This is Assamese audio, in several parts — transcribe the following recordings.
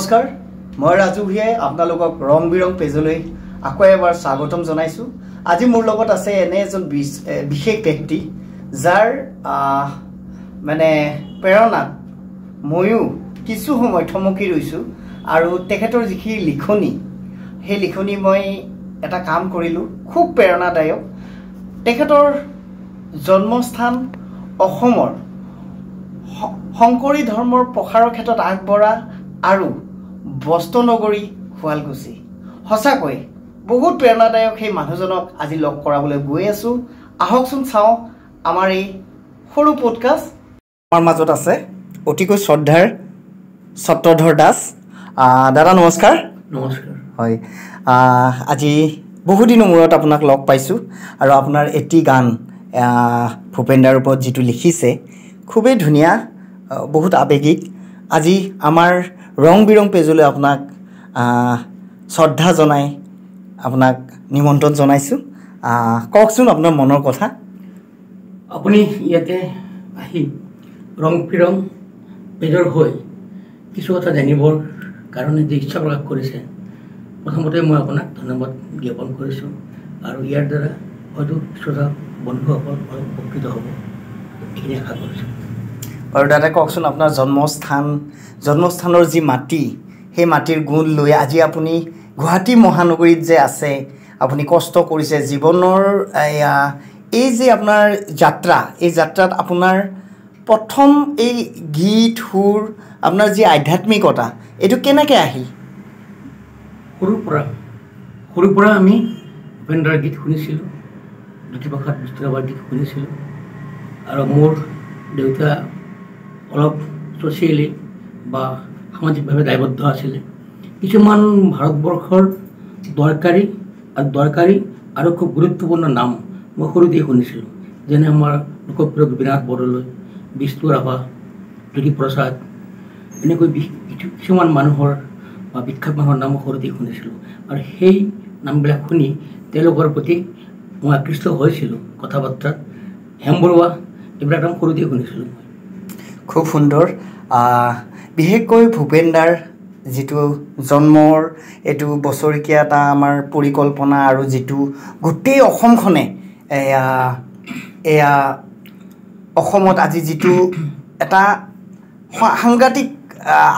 নমস্কাৰ, মই ৰাজু ভিয়াই আপোনালোকক ৰং বিৰং পেজলৈ আকৌ এবাৰ স্বাগতম জনাইছোঁ। আজি মোৰ লগত আছে এনে এজন বিশেষ ব্যক্তি যাৰ মানে প্ৰেৰণাত ময়ো কিছু সময় থমকি ৰৈছোঁ আৰু তেখেতৰ যিখিনি লিখনি সেই লিখনি মই এটা কাম কৰিলোঁ, খুব প্ৰেৰণাদায়ক। তেখেতৰ জন্মস্থান অসমৰ শংকৰী ধৰ্মৰ প্ৰসাৰৰ ক্ষেত্ৰত আগবঢ়া আৰু বস্ত্ৰনগৰী শুৱালকুছি। সঁচাকৈ বহুত প্ৰেৰণাদায়ক সেই মানুহজনক আজি লগ কৰাবলৈ গৈ আছোঁ। আহকচোন চাওঁ আমাৰ এই সৰু পডকাষ্ট। আমাৰ মাজত আছে অতিকৈ শ্ৰদ্ধাৰ সত্ৰধৰ দাস। দাদা নমস্কাৰ। নমস্কাৰ। হয়, আজি বহুদিনৰ মূৰত আপোনাক লগ পাইছোঁ আৰু আপোনাৰ এটি গান ভূপেন দাৰ ওপৰত যিটো লিখিছে খুবেই ধুনীয়া, বহুত আৱেগিক। আজি আমাৰ ৰং বিৰং পেজলৈ আপোনাক শ্ৰদ্ধা জনাই আপোনাক নিমন্ত্ৰণ জনাইছোঁ। কওকচোন আপোনাৰ মনৰ কথা। আপুনি ইয়াতে আহি ৰং বিৰং পেজৰ হৈ কিছু কথা জানিবৰ কাৰণে যে ইচ্ছা প্ৰকাশ কৰিছে, প্ৰথমতে মই আপোনাক ধন্যবাদ জ্ঞাপন কৰিছোঁ আৰু ইয়াৰ দ্বাৰা হয়তো শ্ৰোতা বন্ধুসকল অলপ উপকৃত হ'ব, এইখিনি আশা কৰিছোঁ। আৰু দাদা কওকচোন, আপোনাৰ জন্মস্থানৰ যি মাটি, সেই মাটিৰ গুণ লৈ আজি আপুনি গুৱাহাটী মহানগৰীত যে আছে, আপুনি কষ্ট কৰিছে জীৱনৰ এই যে আপোনাৰ যাত্ৰা, এই যাত্ৰাত আপোনাৰ প্ৰথম এই গীত সুৰ, আপোনাৰ যি আধ্যাত্মিকতা, এইটো কেনেকৈ আহিল? সৰুৰ পৰা আমি ভূপেন দাৰ গীত শুনিছিলোঁ, জ্যোতিপ্ৰসাদ বিষ্ণুৰাভাৰ গীত শুনিছিলোঁ আৰু মোৰ দেউতা অলপ ছ'চিয়েলি বা সামাজিকভাৱে দায়বদ্ধ আছিলে। কিছুমান ভাৰতবৰ্ষৰ দৰকাৰী আৰু খুব গুৰুত্বপূৰ্ণ নাম মই সৰুতেই শুনিছিলোঁ, যেনে আমাৰ লোকপ্ৰিয় গোপীনাথ বৰদলৈ, বিষ্ণু ৰাভা, জ্যোতিপ্ৰসাদ, এনেকৈ কিছুমান মানুহৰ বা বিখ্যাত মানুহৰ নাম মই সৰুতেই শুনিছিলোঁ আৰু সেই নামবিলাক শুনি তেওঁলোকৰ প্ৰতি মই আকৃষ্ট হৈছিলোঁ। কথা বাৰ্তাত হেম বৰুৱা, এইবিলাক নাম সৰুতেই শুনিছিলোঁ। খুব সুন্দৰ। বিশেষকৈ ভূপেন দাৰ যিটো জন্মৰ এইটো বছৰেকীয়া এটা আমাৰ পৰিকল্পনা আৰু যিটো গোটেই অসমখনে এয়া অসমত আজি যিটো এটা সাংঘাতিক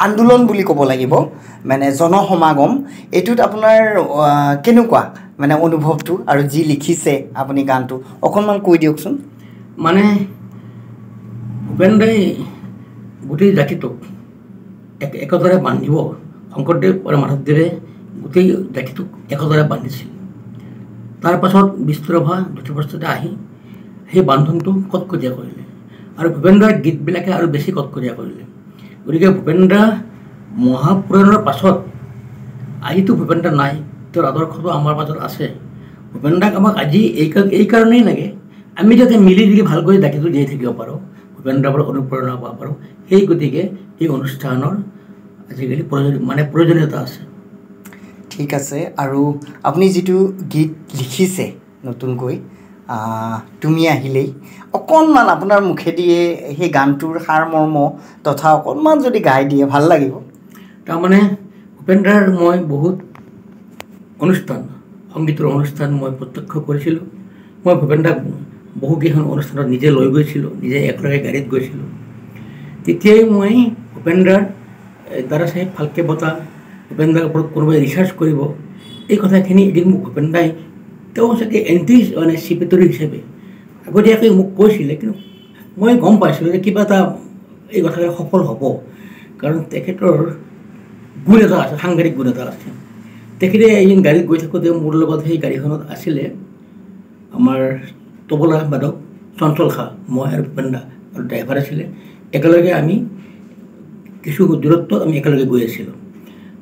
আন্দোলন বুলি ক'ব লাগিব, মানে জনসমাগম, এইটোত আপোনাৰ কেনেকুৱা মানে অনুভৱটো আৰু যি লিখিছে আপুনি গানটো অকণমান কৈ দিয়কচোন। মানে ভূপেন দাই গোটেই জাতিটোক একতাৰে বান্ধিব, শংকৰদেৱ আৰু মাধৱদেৱে গোটেই জাতিটোক একতাৰে বান্ধিছিল। তাৰপাছত বিষ্ণু ৰাভা, জ্যোতিপ্ৰসাদে আহি সেই বান্ধোনটো কটকটীয়া কৰিলে আৰু ভূপেন দাৰ গীতবিলাকে আৰু বেছি কটকটীয়া কৰিলে। গতিকে ভূপেন দা মহাপুৰুষৰ পাছত আজিতো ভূপেন দা নাই, তেওঁৰ আদৰ্শটো আমাৰ মাজত আছে। ভূপেন দাক আমাক আজি এই কাৰণেই লাগে, আমি যাতে মিলি জুলি ভালকৈ জাতিটো জীয়াই থাকিব পাৰোঁ, ভূপেন দাৰ পৰা অনুপ্ৰেৰণা পাব পাৰোঁ। সেই গতিকে এই অনুষ্ঠানৰ আজিকালি প্ৰয়োজনীয়তা আছে। ঠিক আছে। আৰু আপুনি যিটো গীত লিখিছে নতুনকৈ, তুমি আহিলেই, অকণমান আপোনাৰ মুখেদিয়ে সেই গানটোৰ সাৰমৰ্ম তথা অকণমান যদি গাই দিয়ে ভাল লাগিব। তাৰমানে ভূপেন দাৰ মই বহুত সংগীতৰ অনুষ্ঠান মই প্ৰত্যক্ষ কৰিছিলোঁ। মই ভূপেন দাক বহুকেইখন অনুষ্ঠানত নিজে লৈ গৈছিলোঁ, নিজে একেলগে গাড়ীত গৈছিলোঁ। তেতিয়াই মই ভূপেন দাৰ দাদা চাহেব ফাল্কে বঁটা, ভূপেন দাৰ ওপৰত কোনোবাই ৰিচাৰ্চ কৰিব, এই কথাখিনি এদিন মোক ভূপেন দাই, তেওঁ চাগে চিপেটৰী হিচাপে আগতীয়াকৈ মোক কৈছিলে, কিন্তু মই গম পাইছিলোঁ যে কিবা এটা এই কথাখিনি সফল হ'ব, কাৰণ তেখেতৰ গুণ এটা আছে, সাংঘাতিক গুণ এটা আছে। তেখেতে এদিন গাড়ীত গৈ থাকোঁতে মোৰ লগত সেই গাড়ীখনত আছিলে আমাৰ তবলা বাদক চঞ্চল খা, মই আৰু ভূপেন দা আৰু ড্ৰাইভাৰ আছিলে। একেলগে আমি কিছু দূৰত্বত আমি একেলগে গৈ আছিলোঁ।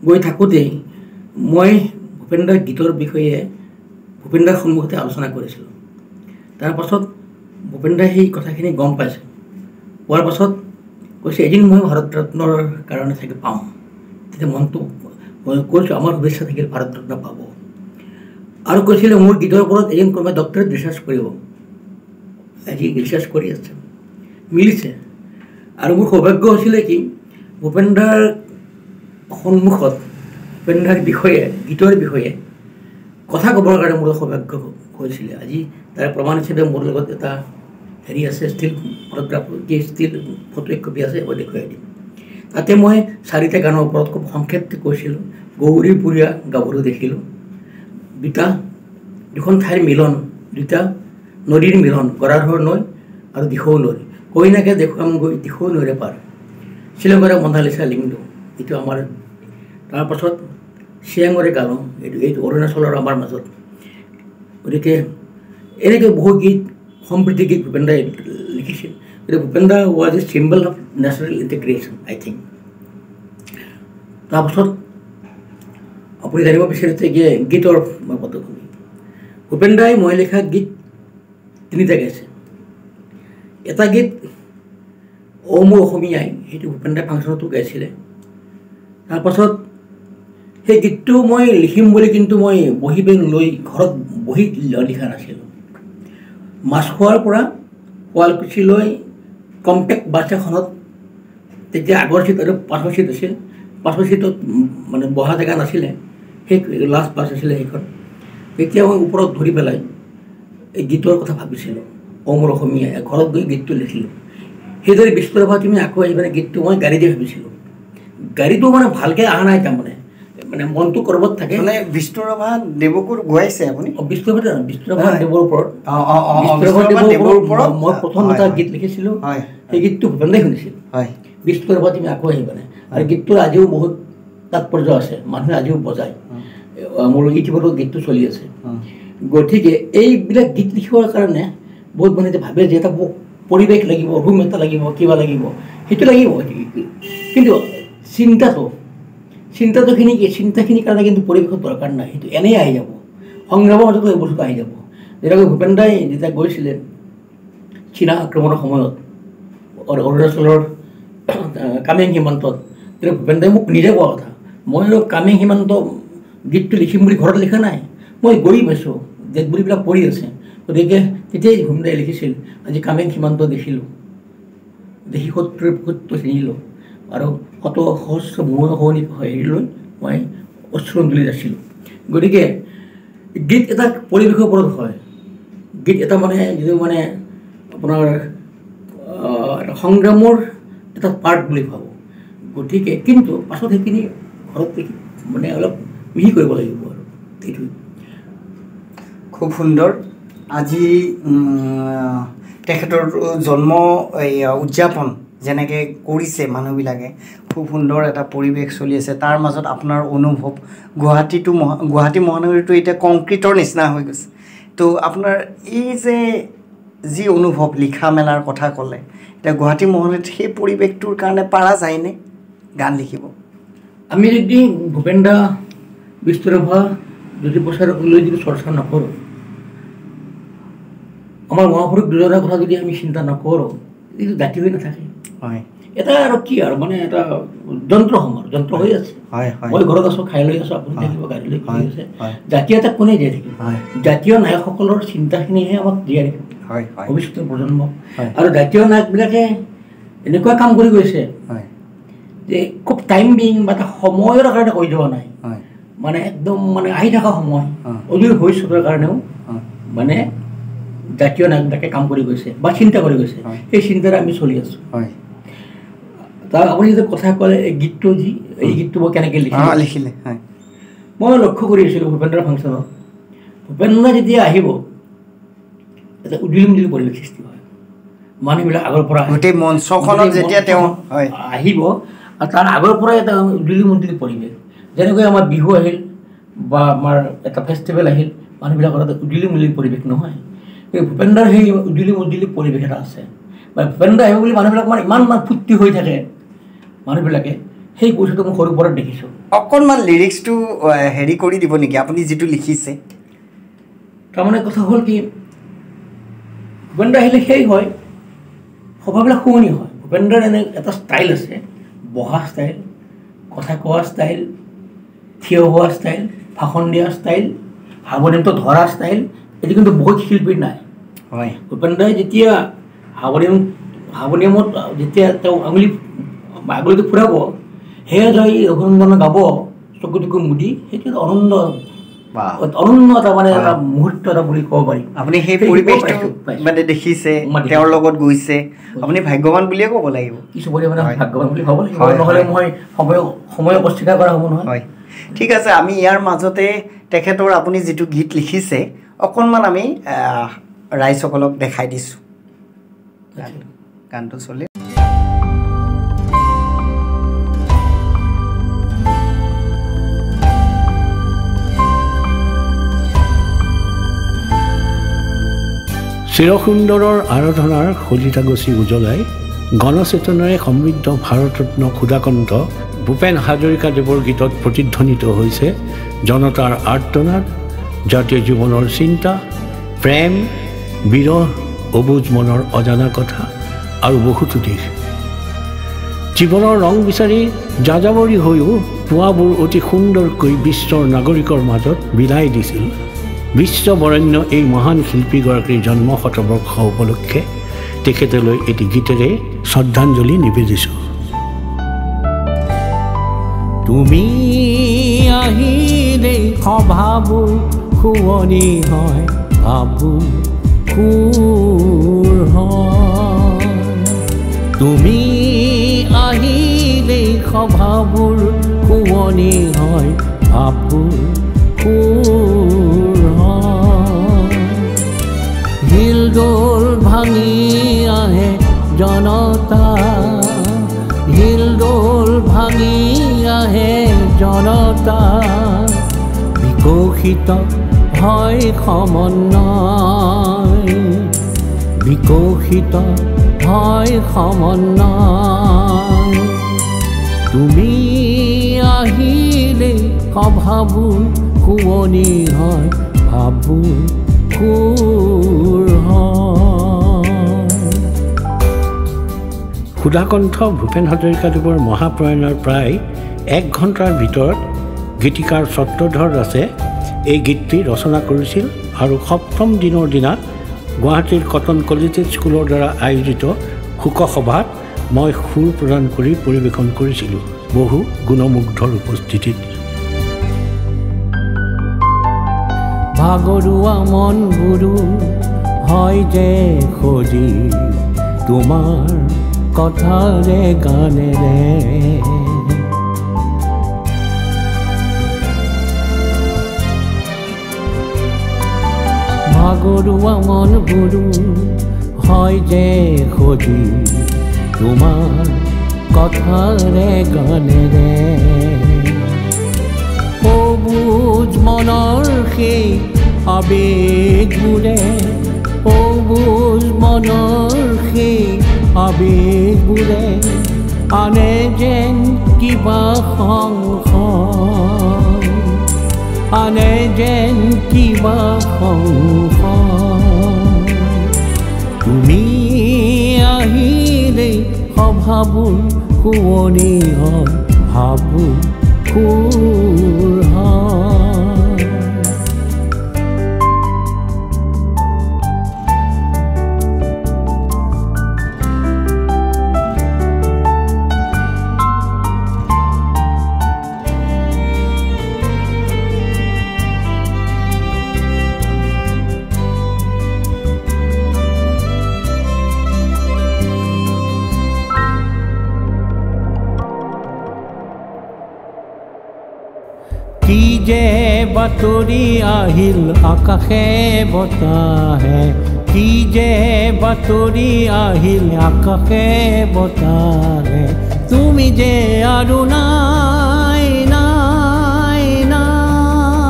গৈ থাকোঁতেই মই ভূপেন দাৰ গীতৰ বিষয়ে ভূপেন দাৰ সন্মুখতে আলোচনা কৰিছিলোঁ। তাৰপাছত ভূপেন দাই সেই কথাখিনি গম পাইছে, পোৱাৰ পাছত কৈছে এদিন মই ভাৰত ৰত্নৰ কাৰণে চাগে পাম। তেতিয়া মনটো মই কৈছোঁ আমাৰ শুভেচ্ছা থাকিল, ভাৰত ৰত্ন পাব। আৰু কৈছিলে মোৰ গীতৰ ওপৰত এদিন কোনোবাই ডক্টৰেট ৰিচাৰ্চ কৰিব, আজি ৰিচাৰ্চ কৰি আছে, মিলিছে। আৰু মোৰ সৌভাগ্য হৈছিলে কি, ভূপেন দাৰ সন্মুখত ভূপেন্দ্ৰাৰ বিষয়ে গীতৰ বিষয়ে কথা ক'বৰ কাৰণে মোৰ সৌভাগ্য হৈছিলে। আজি তাৰ প্ৰমাণ হিচাপে মোৰ লগত এটা হেৰি আছে, ষ্টিল ফটোগ্ৰাফ, ষ্টিল ফটো এক কপি আছে, মই দেখুৱাই দিম। তাতে মই 4টা গানৰ ওপৰত খুব সংক্ষেপে কৈছিলোঁ। গৌৰীপুৰীয়া গাভৰু দেখিলোঁ, দুখন ঠাইৰ মিলন, দুটা নদীৰ মিলন, গৰাধৰ নৈ আৰু দিখৌ নৈ, কইনাকে দেখুৱাম গৈ দিখৌ নৈৰে পাৰ, শ্বিলঙৰে মনালিছা লিংডো, এইটো আমাৰ। তাৰপাছত চিয়াঙৰে গালং, এইটো অৰুণাচলৰ আমাৰ মাজত। গতিকে এনেকৈ বহু গীত, সম্প্ৰীতি গীত ভূপেন্দ্ৰাই লিখিছিল। গতিকে Bhupendra was a symbol of natural integration, I think. তাৰপাছত আপুনি জানিব বিচাৰিছে যে গীতৰ পটভূমি। ভূপেন্দ্ৰাই মই লিখা গীত 3টা গাইছে। এটা গীত অ মোৰ অসমীয়াই, সেইটো ভূপেন্দ্ৰাই ফাংচনতো গাইছিলে। তাৰপাছত সেই গীতটো মই লিখিম বুলি কিন্তু মই বহি পেন লৈ ঘৰত বহি লিখা নাছিলোঁ। মাছখোৱাৰ পৰা শুৱালকুছিলৈ কম্পেক্ট বাছ এখনত, তেতিয়া আগৰ চিট আৰু পাছৰ চিট আছিল, পাছৰ চিটত মানে বহা জেগা নাছিলে, সেই লাষ্ট বাছ আছিলে সেইখন। তেতিয়া মই ওপৰত ধৰি পেলাই এই গীতৰ কথা ভাবিছিলোঁ, অ মোৰ অসমীয়া। ঘৰত গৈ গীতটো লিখিলোঁ। সেইদৰে বিষ্ণুৰাভা তুমি আকৌ আহিবানে গীতটো মই গাড়ীতে ভাবিছিলোঁ। গাড়ীটো মানে ভালকৈ অহা নাই, তাৰমানে মানে মনটো ক'ৰবাত থাকে। মানে বিষ্ণুৰাভা দেৱকো গোৱাইছে আপুনি? বিষ্ণুৰাভা দেৱৰ ওপৰত, দেৱৰ ওপৰত মই প্ৰথম এটা গীত লিখিছিলোঁ। সেই গীতটো ভূপেন্দ্ৰাই শুনিছিল, বিষ্ণুৰাভা তুমি আকৌ আহিবানে। আৰু গীতটোৰ আজিও বহুত তাৎপৰ্য আছে, মানুহে আজিও বজায়। মোৰ ইউটিউবতো গীতটো চলি আছে। গতিকে এইবিলাক গীত লিখিবৰ কাৰণে বহুত মানুহে ভাবে যে এটা পৰিৱেশ লাগিব, ৰুম এটা লাগিব, কিবা লাগিব, সেইটো লাগিব। কিন্তু চিন্তাখিনিৰ কাৰণে কিন্তু পৰিৱেশৰ দৰকাৰ নাই, সেইটো এনেই আহি যাব। সংগ্ৰামৰ মাজতো এই বস্তু আহি যাব। যেনেকৈ ভূপেন্দ্ৰাই যেতিয়া গৈছিলে চীনা আক্ৰমণৰ সময়ত অৰুণাচলৰ কামেং সীমান্তত, তেতিয়া ভূপেন্দ্ৰাই মোক নিজে কোৱা কথা, মই আৰু কামেং সীমান্ত গীতটো লিখিম বুলি ঘৰত লিখা নাই, মই গৈ পাইছোঁ, ডেড বডিবিলাক পৰি আছে। গতিকে তেতিয়াই ভূপেন্দ্ৰাই লিখিছিল, আজি কামেং সীমান্ত দেখিলোঁ, দেখি শত্ৰুৰ চিনিলোঁ, আৰু শত সহস্ৰ ভূমনি হেৰি লৈ মই অশ্ৰুঞ্জলি যাছিলোঁ। গতিকে গীত এটা পৰিৱেশৰ ওপৰত হয়। গীত এটা মানে যিটো মানে আপোনাৰ এটা সংগ্ৰামৰ এটা পাৰ্ট বুলি ভাবোঁ। গতিকে কিন্তু পাছত সেইখিনি ঘৰত মানে অলপ মিহি কৰিব লাগিব আৰু এইটোৱে। খুব সুন্দৰ। আজি তেখেতৰ জন্ম উদযাপন যেনেকৈ কৰিছে মানুহবিলাকে, খুব সুন্দৰ এটা পৰিৱেশ চলি আছে। তাৰ মাজত আপোনাৰ অনুভৱ, গুৱাহাটী মহানগৰীটো এতিয়া কংক্ৰিটৰ নিচিনা হৈ গৈছে। তো আপোনাৰ এই যে যি অনুভৱ, লিখা মেলাৰ কথা ক'লে, এতিয়া গুৱাহাটী মহানগৰীত সেই পৰিৱেশটোৰ কাৰণে পাৰা যায়নে গান লিখিব? আমি যদি ভূপেন্দ্ৰা, বিষ্ণুৰাভা, জ্যোতিপ্ৰসাদক লৈ যদি চৰ্চা নকৰোঁ, আমাৰ মহাপুৰুষ দুজনৰ কথা যদি আমি চিন্তা নকৰোঁ, এইটো জাতি হৈ নাথাকে। হয়, এটা আৰু কি আৰু মানে এটা যন্ত্ৰ হৈ আছে। মই ঘৰত আছোঁ, খাই লৈ আছোঁ, আপুনি থাকিব গাড়ী লৈ গৈ আছে। জাতীয়তা কোনে জীয়াই থাকিব? জাতীয় নায়কসকলৰ চিন্তাখিনিহে আমাক জীয়াই ৰাখিব ভৱিষ্যতৰ প্ৰজন্মক। আৰু জাতীয় নায়কবিলাকে এনেকুৱা কাম কৰি গৈছে যে খুব টাইম বিং বা এটা সময়ৰ কাৰণে কৈ যোৱা নাই, মানে একদম মানে আহি থকা সময় অদূৰ ভৱিষ্যতৰ কাৰণেও মানে জাতীয় নায়কবিলাকে কাম কৰি গৈছে বা চিন্তা কৰি গৈছে। সেই চিন্তাৰে আমি চলি আছোঁ। তাৰ আপুনি যদি কথা ক'লে এই গীতটো, এই গীতটো মই কেনেকৈ লিখিলে, মই লক্ষ্য কৰি আছিলোঁ ভূপেন্দ্ৰাৰ ফাংচনত, ভূপেন্দ্ৰা যেতিয়া আহিব এটা উদিলি মুদিলি পৰিৱেশ সৃষ্টি হয়। মানুহবিলাক আগৰ পৰা গোটেই মঞ্চখনত যেতিয়া তেওঁ আহিব, আৰু তাৰ আগৰ পৰাই এটা উদিলি মুদিলি পৰিৱেশ। যেনেকৈ আমাৰ বিহু আহিল বা আমাৰ এটা ফেষ্টিভেল আহিল, মানুহবিলাকৰ এটা উদিলি মুদিলি পৰিৱেশ নহয়। এই ভূপেন্দ্ৰাৰ সেই উদিলি মুদিলি পৰিৱেশ এটা আছে। বা ভূপেন্দ্ৰা আহিব বুলি মানুহবিলাক মানে ইমান ফূৰ্তি হৈ থাকে মানুহবিলাকে, সেই বস্তুটো মই সৰুৰ পৰা দেখিছোঁ। অকণমান লিৰিক্সটো হেৰি কৰি দিব নেকি আপুনি যিটো লিখিছে? তাৰমানে কথা হ'ল কি, ভূপেন্দ্ৰা আহিলে সেই হয়, সভাবিলাক শুৱনি হয়। ভূপেন্দ্ৰাৰ এনে এটা ষ্টাইল আছে, বহা ষ্টাইল, কথা কোৱা ষ্টাইল, থিয় হোৱা ষ্টাইল, ভাষণ দিয়া ষ্টাইল, হাৰমনিয়ামটো ধৰা ষ্টাইল, এইটো কিন্তু বহুত শিল্পীৰ নাই। ভূপেন্দ্ৰাই যেতিয়া হাৰমনিয়ামত যেতিয়া তেওঁ আঙুলিটো ফুৰাব, সেয়া যদি ৰঘুনন্দনে গাব চকু টকু মুদি সেইটো অনন্য এটা মানে এটা মুহূৰ্ত এটা বুলি ক'ব পাৰি আপুনি সেই পৰিৱেশটো মানে দেখিছে তেওঁৰ লগত গৈছে আপুনি ভাগ্যৱান বুলিয়ে ক'ব লাগিব কিছু পৰিমাণে ভাগ্যৱান বুলি ক'ব লাগিব নহ'লে মই সময় অৱস্থিত কৰা হ'ব নহয় হয় ঠিক আছে আমি ইয়াৰ মাজতে তেখেতৰ আপুনি যিটো গীত লিখিছে অকণমান আমি ৰাইজসকলক দেখাই দিছোঁ গানটো চলি চিৰসুন্দৰৰ আৰাধনাৰ শলিতা গছি উজ্বলাই গণচেতনাৰে সমৃদ্ধ ভাৰতৰত্ন ক্ষুধাকণ্ঠ ভূপেন হাজৰিকাদেৱৰ গীতত প্ৰতিধ্বনিত হৈছে জনতাৰ আৰ্তনাদ জাতীয় জীৱনৰ চিন্তা প্ৰেম বিৰহ অবুজ মনৰ অজানা কথা আৰু বহুতো দিশ জীৱনৰ ৰং বিচাৰি যাযাবৰী হৈও পুৱাবোৰ অতি সুন্দৰকৈ বিশ্বৰ নাগৰিকৰ মাজত বিলাই দিছিল বিশ্ববৰেণ্য এই মহান শিল্পীগৰাকীৰ জন্ম শতবৰ্ষ উপলক্ষে তেখেতলৈ এটি গীতেৰে শ্ৰদ্ধাঞ্জলি নিবেদিছোঁ তুমি আহিলে সভাবোৰ শুৱনি হয় ভাবুৰ সুৰ হয় তুমি আহিলে সভাবোৰ শুৱনি হয় ভাবুৰ সুৰ হিলদোল ভাঙি আহে জনতা হিলদোল ভাঙি আহে জনতা বিকশিত হয় সমন্বয় বিকশিত হয় সমন্বয় তুমি আহিলে সভাবোৰ শুৱনি হয় ভাবুৰ সুৰ ক্ষুধাকণ্ঠ ভূপেন হাজৰিকাদেৱৰ মহাপ্ৰয়াণৰ প্ৰায় 1 ঘণ্টাৰ ভিতৰত গীতিকাৰ চত্ৰধৰ দাসে এই গীতটি ৰচনা কৰিছিল আৰু 7ম দিনৰ দিনা গুৱাহাটীৰ কটন কলেজিয়েট স্কুলৰ দ্বাৰা আয়োজিত শোকসভাত মই সুৰ প্ৰদান কৰি পৰিৱেশন কৰিছিলোঁ বহু গুণমুগ্ধৰ উপস্থিতিত ভাগৰুৱা মনবোৰো হয় যে খজি তোমাৰ কথাৰে গানেৰে ভাগৰুৱা মনবোৰো হয় যে খজি তোমাৰ কথাৰে গানেৰে অবুজ মনৰ সেই আবেগবোৰে অবুজ মনৰ সেই আবেগবোৰে আনে যেন কিবা সংশয় আনে যেন কিবা সংশয় তুমি আহিলে সভাবোৰ শুৱনি হয় ভাবুৰ সুৰ হয় কি যে বাতৰি আহিল আকাশে বতাহে কি যে বাতৰি আহিল আকাশে বতাহে তুমি যে আৰু নাই নাই নাই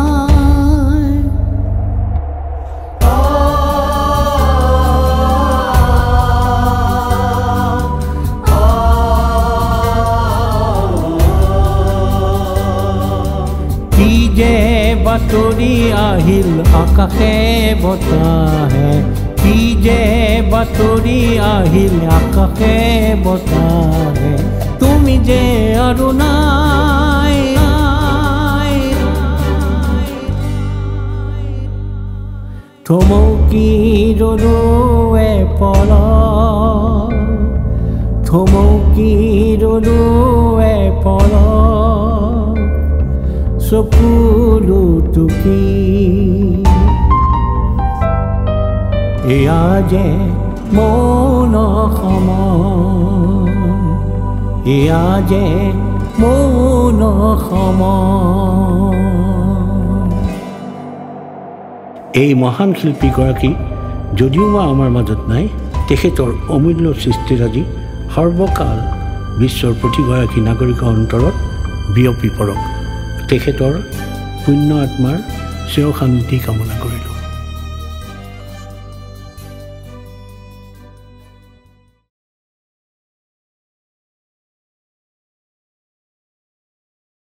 কি যে বাতৰি আহিল আকাশে বতাহে কি যে বাতৰি আহিল আকাশে বতাহে তুমি যে আৰু নাই থমকি ৰলো এপল থমকি ৰলো পল চকুলো টুকি এয়া যে মৌন সময় এয়া যে মৌন সময় এই মহান শিল্পীগৰাকী যদিও বা আমাৰ মাজত নাই তেখেতৰ অমূল্য সৃষ্টিৰাজি সৰ্বকাল বিশ্বৰ প্ৰতিগৰাকী নাগৰিকৰ অন্তৰত বিয়পি পৰক তেখেতৰ পুণ্য আত্মাৰ চিৰশান্তি কামনা কৰিলোঁ